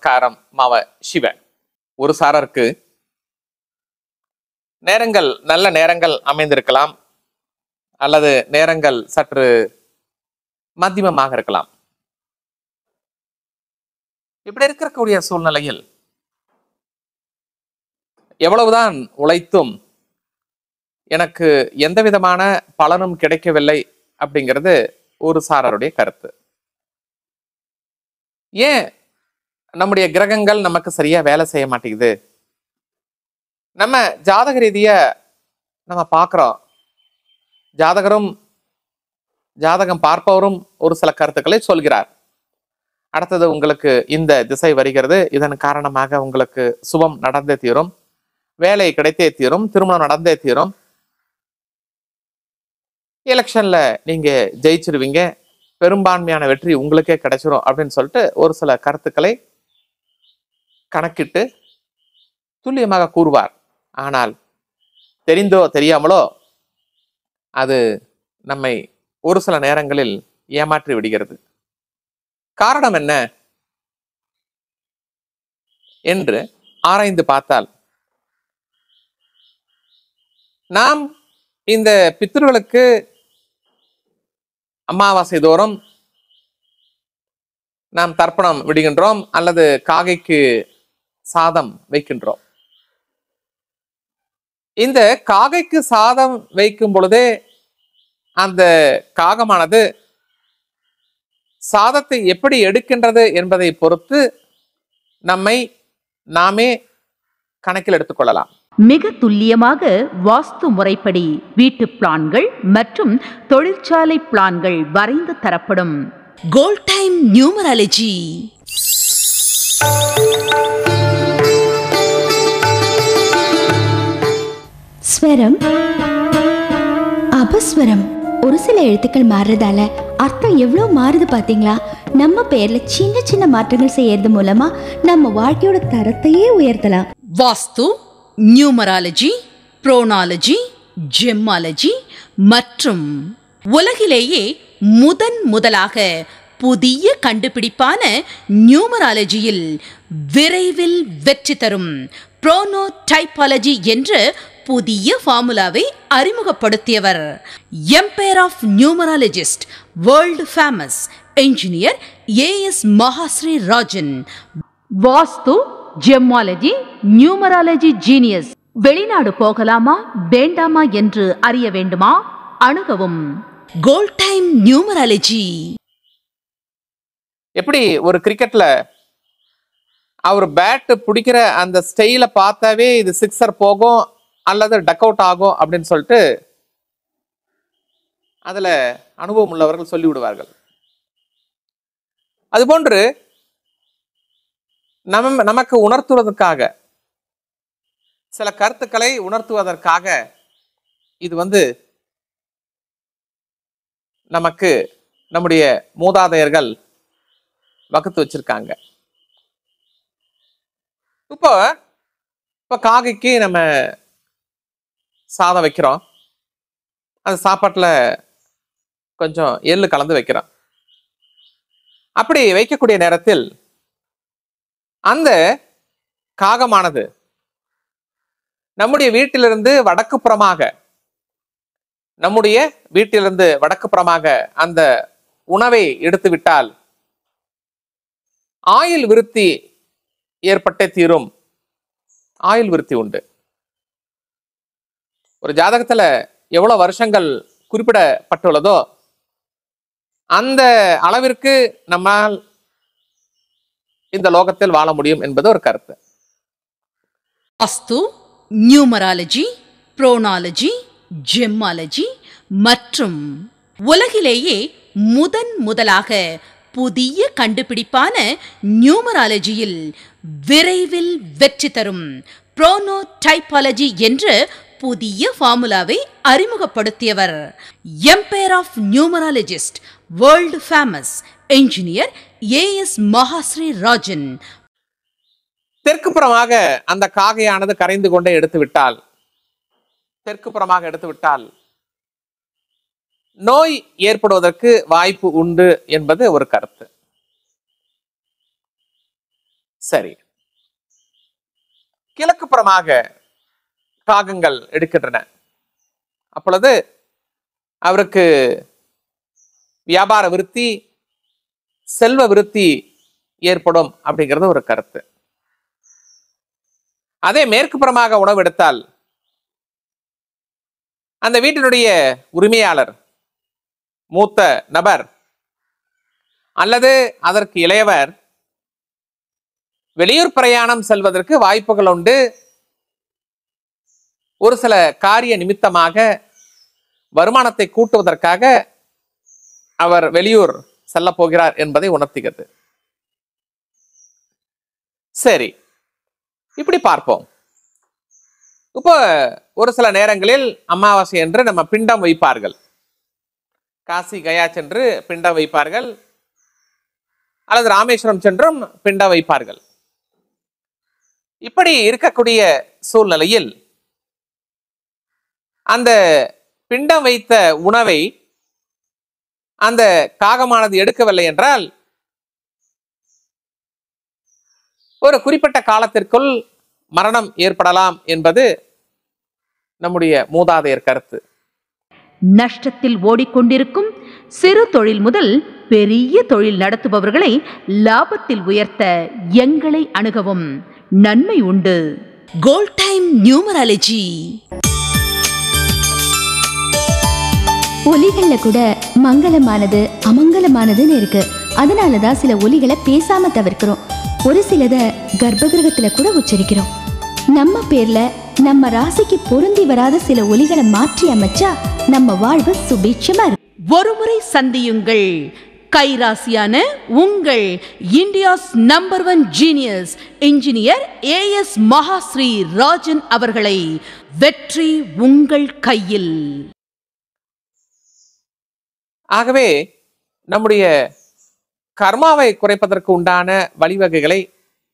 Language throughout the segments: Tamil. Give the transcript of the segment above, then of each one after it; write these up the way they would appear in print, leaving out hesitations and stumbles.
நமஸ்காரம் மாவ சிவ. ஒரு சாரருக்கு நேரங்கள் நல்ல நேரங்கள் அமைந்திருக்கலாம், அல்லது நேரங்கள் சற்று மத்தியமமாக இருக்கலாம். இப்படி இருக்கக்கூடிய சூழ்நிலையில் எவ்வளவுதான் உழைத்தும் எனக்கு எந்த விதமான பலனும் கிடைக்கவில்லை அப்படிங்கிறது ஒரு சாரருடைய கருத்து. ஏன் நம்முடைய கிரகங்கள் நமக்கு சரியா வேலை செய்ய மாட்டேங்குது? நம்ம ஜாதக ரீதியா நம்ம பார்க்கிறோம். ஜாதகம் பார்ப்பவரும் ஒரு சில கருத்துக்களை சொல்கிறார். அடுத்தது உங்களுக்கு இந்த திசை வருகிறது, இதன் காரணமாக உங்களுக்கு சுபம் நடந்தே தீரும், வேலை கிடைத்தே தீரும், திருமணம் நடந்தே தீரும், எலெக்ஷன்ல நீங்க ஜெயிச்சிருவீங்க, பெரும்பான்மையான வெற்றி உங்களுக்கே கிடைச்சிரும் அப்படின்னு சொல்லிட்டு ஒரு சில கருத்துக்களை கணக்கிட்டு துல்லியமாக கூறுவார். ஆனால் தெரிந்தோ தெரியாமலோ அது நம்மை ஒரு சில நேரங்களில் ஏமாற்றி விடுகிறது. காரணம் என்ன என்று ஆராய்ந்து பார்த்தால், நாம் இந்த பித்ருக்களுக்கு அமாவாசை தோறும் நாம் தர்ப்பணம் விடுகின்றோம், அல்லது காகைக்கு சாதம் வைக்கின்றோம். இந்த காகைக்கு சாதம் வைக்கும் பொழுதே அந்த காகமானது சாதத்தை எப்படி எடுக்கின்றது என்பதை பொறுத்து நாமே கணக்கில் எடுத்துக்கொள்ளலாம். மிக துல்லியமாக வாஸ்து முறைப்படி வீட்டு பிளான்கள் மற்றும் தொழிற்சாலை பிளான்கள் வரைந்து தரப்படும். Gold time numerology. ஸ்வரம், அபஸ்வரம். ஒரு சில எழுத்துக்கள் மாறுறதால அர்த்தம் எவ்வளோ மாறுது பார்த்தீங்களா? நம்ம பேர்ல சின்ன சின்ன மாற்றங்கள் செய்யறது மூலமா நம்ம வாழ்க்கையோட தரத்தையே உயர்த்தலாம். வாஸ்து, நியூமராலஜி, புரோனாலஜி, ஜெம்மாலஜி மற்றும் உலகிலேயே முதலாக புதிய கண்டுபிடிப்பான நியூமராலஜியில் விரைவில் வெற்றி தரும் புரோனோடைபாலஜி என்ற புதிய ஃபார்முலாவை அறிமுகப்படுத்தியவர் empire of numerologist, world famous engineer AS Mahashree Rajan. Vastu, gemmology, numerology genius. வெளிநாடு போகலாமா வேண்டாமா என்று அறிய வேண்டுமா? அணுகவும் கோல்ட் டைம் நியூமராலஜி. எப்படி ஒரு கிரிக்கெட்ல அவர் பேட் பிடிக்கிற அந்த ஸ்டைல பார்த்தாவே இது சிக்ஸர் போகும் அல்லது டக் அவுட் ஆகும் அப்படின்னு சொல்லிட்டு அதுல அனுபவம் உள்ளவர்கள் சொல்லி விடுவார்கள். அதுபோன்று நமக்கு உணர்த்துவதற்காக, சில கருத்துக்களை உணர்த்துவதற்காக இது நமக்கு நம்முடைய மூதாதையர்கள் வகுத்து வச்சிருக்காங்க. இப்போ காகைக்கு நம்ம சாதம் வைக்கிறோம், அந்த சாப்பாட்டுல கொஞ்சம் எள்ளு கலந்து வைக்கிறோம். அப்படி வைக்கக்கூடிய நேரத்தில் அந்த காகமானது நம்முடைய வீட்டிலிருந்து வடக்கு புறமாக அந்த உணவை எடுத்து விட்டால் ஆயுள் விருத்தி ஏற்பட்டே தீரும். ஆயுள் விருத்தி உண்டு. ஒரு ஜாதகத்துல எவ்வளவு வருஷங்கள் குறிப்பிடப்பட்டுள்ளதோ அந்த அளவிற்கு நம்மால் இந்த லோகத்தில் வாழ முடியும் என்பது ஒரு கருத்து. வாஸ்து, நியூமராலஜி, புரோனாலஜி, ஜெம்மாலஜி மற்றும் உலகிலேயே முதலாக புதிய கண்டுபிடிப்பான நியூமராலஜியில் விரைவில் வெற்றி தரும் புரோனோடைபாலஜி என்ற புதிய ஃபார்முலாவை அறிமுகப்படுத்தியவர் empire of numerologist, world famous engineer AS Mahashree Rajan. தெற்கு புறமாக அந்த காகையானது கரைந்து கொண்டே எடுத்துவிட்டால் நோய் ஏற்படுவதற்கு வாய்ப்பு உண்டு என்பது ஒரு கருத்து. சரி, கிழக்கு புறமாக காகங்கள் எடுக்கின்றன. அப்பொழுது அவருக்கு வியாபார விருத்தி, செல்வ விருத்தி ஏற்படும் அப்படிங்கிறது ஒரு கருத்து. அதே மேற்கு புறமாக உணவு எடுத்தால் அந்த வீட்டினுடைய உரிமையாளர், மூத்த நபர் அல்லது அதற்கு இளையவர் வெளியூர் பிரயாணம் செல்வதற்கு வாய்ப்புகள் உண்டு. ஒரு சில காரிய நிமித்தமாக வருமானத்தை கூட்டுவதற்காக அவர் வெளியூர் செல்ல போகிறார் என்பதை உணர்த்துகிறது. சரி, இப்படி பார்ப்போம். இப்போ ஒரு சில நேரங்களில் அமாவாசை என்று நம்ம பிண்டம் வைப்பார்கள். காசி கயா சென்று பிண்டம் வைப்பார்கள், அல்லது ராமேஸ்வரம் சென்றும் பிண்டம் வைப்பார்கள். இப்படி இருக்கக்கூடிய சூழ்நிலையில் அந்த பிண்டம் வைத்த உணவை அந்த காகமானது எடுக்கவில்லை என்றால் ஒரு குறிப்பிட்ட காலத்திற்குள் மரணம் ஏற்படலாம் என்பது நம்முடைய மூதாதையர் கருத்து. நஷ்டத்தில் ஓடிக்கொண்டிருக்கும் சிறு தொழில் முதல் பெரிய தொழில் நடத்துபவர்களை லாபத்தில் உயர்த்த எங்களை அணுகவும், நன்மை உண்டு. Gold time numerology. ஒலிகள்ல கூட மங்களமானது அமங்கலமானதுன்னு இருக்கு. அதனாலதான் சில ஒலிகளை பேசாம தவிர்க்கிறோம். ஒரு சிலத கர்ப்பகிரகத்துல கூட உச்சரிக்கிறோம். நம்ம பேர்ல நம்ம ராசிக்கு பொருந்தி வராத சில ஒலிகளை மாற்றி அமைச்சா நம்ம வாழ்வு சுபீட்சமா இருக்கும். ஒருமுறை சந்தியுங்கள் கைராசியான உங்கள் India's number 1 genius engineer as Mahashree Rajan அவர்களை. வெற்றி உங்கள் கையில். ஆகவே நம்முடைய கர்மாவை குறைப்பதற்கு உண்டான வழிவகைகளை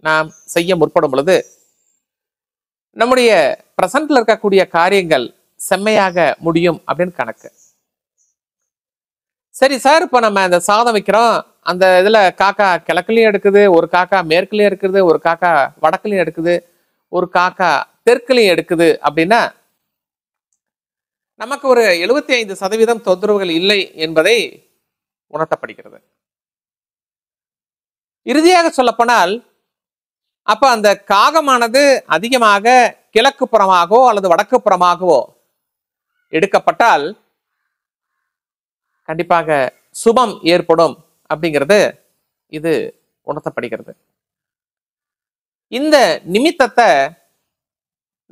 நாம் செய்ய முற்படும் பொழுது நம்முடைய பிரசன்ட்ல இருக்கக்கூடிய காரியங்கள் செம்மையாக முடியும் அப்படின்னு கணக்கு. சரி சார், இப்போ நம்ம அந்த சாதம் வைக்கிறோம், அந்த இதுல காக்கா கிழக்குலயும் எடுக்குது, ஒரு காக்கா மேற்குலயும் எடுக்குது, ஒரு காக்கா வடக்குலயும் எடுக்குது, ஒரு காக்கா தெற்குலயும் எடுக்குது அப்படின்னா நமக்கு ஒரு 75% தொந்தரவுகள் இல்லை என்பதை உணர்த்தப்படுகிறது. இறுதியாக சொல்லப்போனால் அப்ப அந்த காகமானது அதிகமாக கிழக்கு புறமாகவோ அல்லது வடக்கு புறமாகவோ எடுக்கப்பட்டால் கண்டிப்பாக சுபம் ஏற்படும் அப்படிங்கிறது இது உணர்த்தப்படுகிறது. இந்த நிமித்தத்தை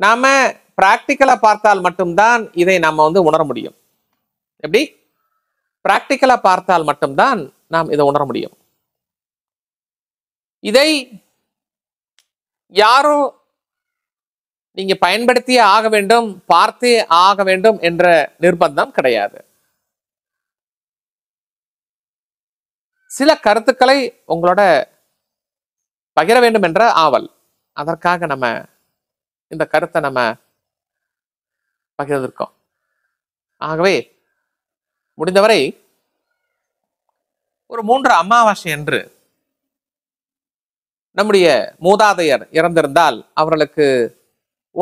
நாம பிராக்டிக்கலா பார்த்தால் மட்டும்தான் இதை நாம உணர முடியும். எப்படி? பிராக்டிக்கலா பார்த்தால் மட்டும்தான் நாம் இதை உணர முடியும். இதை யாரும் நீங்க பயன்படுத்தியே ஆக வேண்டும், பார்த்தே ஆக வேண்டும் என்ற நிர்பந்தம் கிடையாது. சில கருத்துக்களை உங்களோட பகிர வேண்டும் என்ற ஆவல், அதற்காக நம்ம இந்த கருத்தை நம்ம பகிர்ந்திருக்கோம். ஆகவே முடிந்தவரை ஒரு 3 அமாவாசை என்று நம்முடைய மூதாதையர் இறந்திருந்தால் அவர்களுக்கு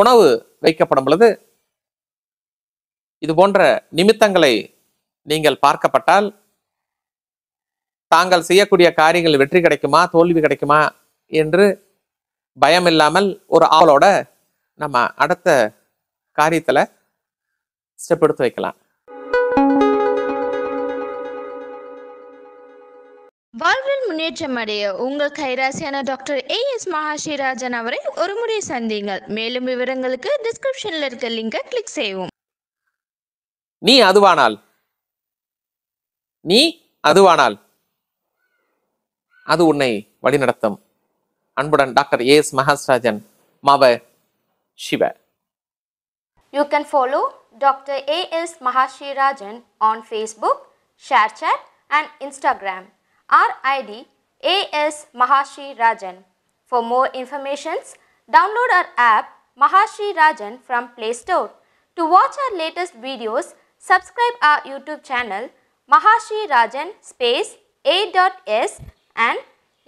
உணவு வைக்கப்படும் பொழுது இது போன்ற நிமித்தங்களை நீங்கள் பார்க்கப்பட்டால் தாங்கள் செய்யக்கூடிய காரியங்கள் வெற்றி கிடைக்குமா தோல்வி கிடைக்குமா என்று பயம் இல்லாமல் ஒரு ஆவலோட நம்ம அடுத்த காரியத்துல ஸ்டெப் எடுத்து வைக்கலாம். வாழ்வில் முன்னேற்றம் அடைய உங்கள் கைராசியான டாக்டர் ஏஎஸ் மகாஸ்ரீ ராஜன் அவரை ஒரு முறை சந்தியுங்கள். மேலும் விவரங்களுக்கு டிஸ்கிரிப்ஷன்ல இருக்க லிங்கை கிளிக் செய்வோம். நீ அதுவானால் அது உன்னை வழிநடத்தும். அன்புடன் டாக்டர் ஏஎஸ் மகாஸ்ராஜன், மாவ சிவ. You can follow Dr. A.S. Mahashri Rajan on Facebook, ShareChat and Instagram. Our ID A.S. Mahashri Rajan. For more informations, download our app Mahashri Rajan from Play Store. To watch our latest videos, subscribe our YouTube channel Mahashri Rajan space A.S and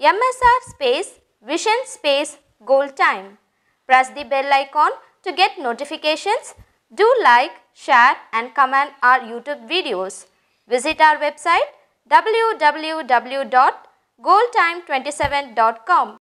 MSR space Vision space Gold Time. Press the bell icon to get notifications. Do like, share and comment our YouTube videos. Visit our website www.goldtime27.com.